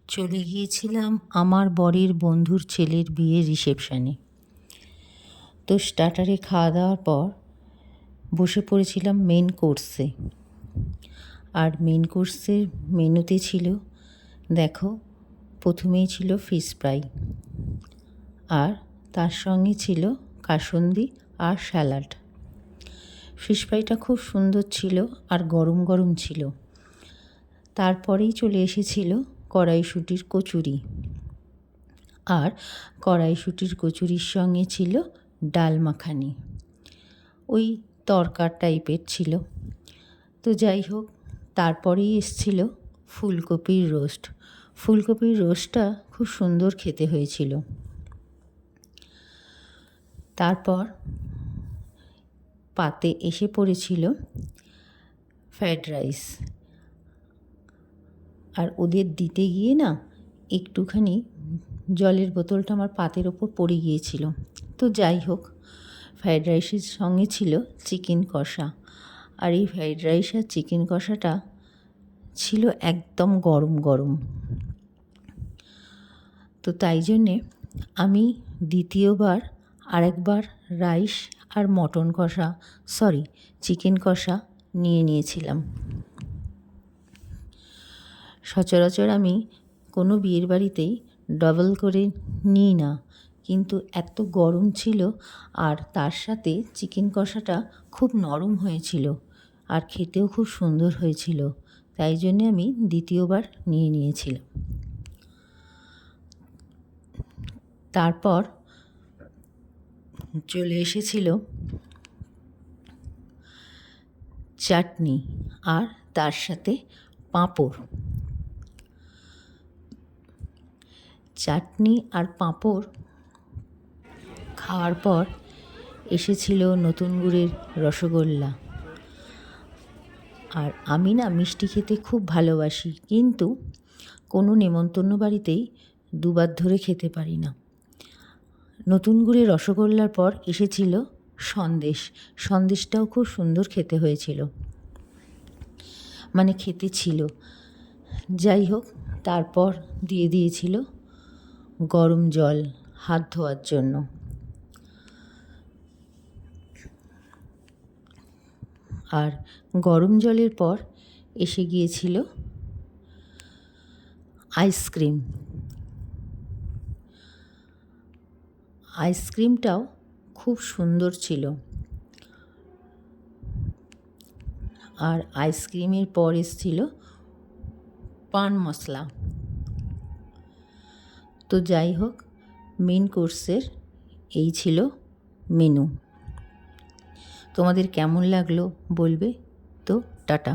চলে গিয়েছিলাম আমার বরের বন্ধুর ছেলের বিয়ের রিসেপশানে। তো স্টার্টারে খাওয়া দাওয়ার পর বসে পড়েছিলাম মেন কোর্সে। আর মেন কোর্সের মেনুতে ছিল, দেখো, প্রথমেই ছিল ফিশ ফ্রাই, আর তার সঙ্গে ছিল কাসুন্দি আর স্যালাড। ফিশ ফ্রাইটা খুব সুন্দর ছিল আর গরম গরম ছিল। তারপরেই চলে এসেছিল কড়াইশুঁটির কচুরি, আর কড়াইশুঁটির কচুরির সঙ্গে ছিল ডাল মাখানি, ওই তরকার টাইপের ছিল। তো যাই হোক, তারপরেই এসছিল ফুলকপির রোস্ট। ফুলকপির রোস্টটা খুব সুন্দর খেতে হয়েছিল। তারপর পাতে এসে পড়েছিল ফ্রায়েড রাইস, আর ওদের দিতে গিয়ে না একটুখানি জলের বোতলটা আমার পাতের ওপর পড়ে গিয়েছিল। তো যাই হোক, ফ্রায়েড রাইসের সঙ্গে ছিল চিকেন কষা, আর এই ফ্রায়েড রাইস আর চিকেন কষাটা ছিল একদম গরম গরম। তো তাই জন্যে আমি দ্বিতীয়বার আরেকবার রাইস আর চিকেন কষা নিয়েছিলাম। সচরাচর আমি কোনো বিয়ের বাড়িতেই ডবল করে নিই না, কিন্তু এত গরম ছিল আর তার সাথে চিকেন কষাটা খুব নরম হয়েছিল আর খেতেও খুব সুন্দর হয়েছিল, তাই জন্যে আমি দ্বিতীয়বার নিয়েছিলাম। তারপর চলে এসেছিল চাটনি আর তার সাথে পাঁপড়। চাটনি আর পাঁপড় খাওয়ার পর এসেছিল নতুন গুড়ের রসগোল্লা। আর আমি না মিষ্টি খেতে খুব ভালোবাসি, কিন্তু কোনো নেমন্তন্ন বাড়িতেই দুবার ধরে খেতে পারি না। নতুন গুড়ের রসগোল্লার পর এসেছিল সন্দেশটাও খুব সুন্দর খেতে হয়েছিল, মানে খেতে ছিল। যাই হোক, তারপর দিয়ে দিয়েছিল গরম জল হাত ধোয়ার জন্য। আর গরম জলের পর এসে গিয়েছিল আইসক্রিম। আইসক্রিমটাও খুব সুন্দর ছিল। আর আইসক্রিমের পর এসেছিল পান মশলা। তো যাই হোক, মেন কোর্সের এই ছিল মেনু। তোমাদের কেমন লাগলো বলবে তো। টাটা।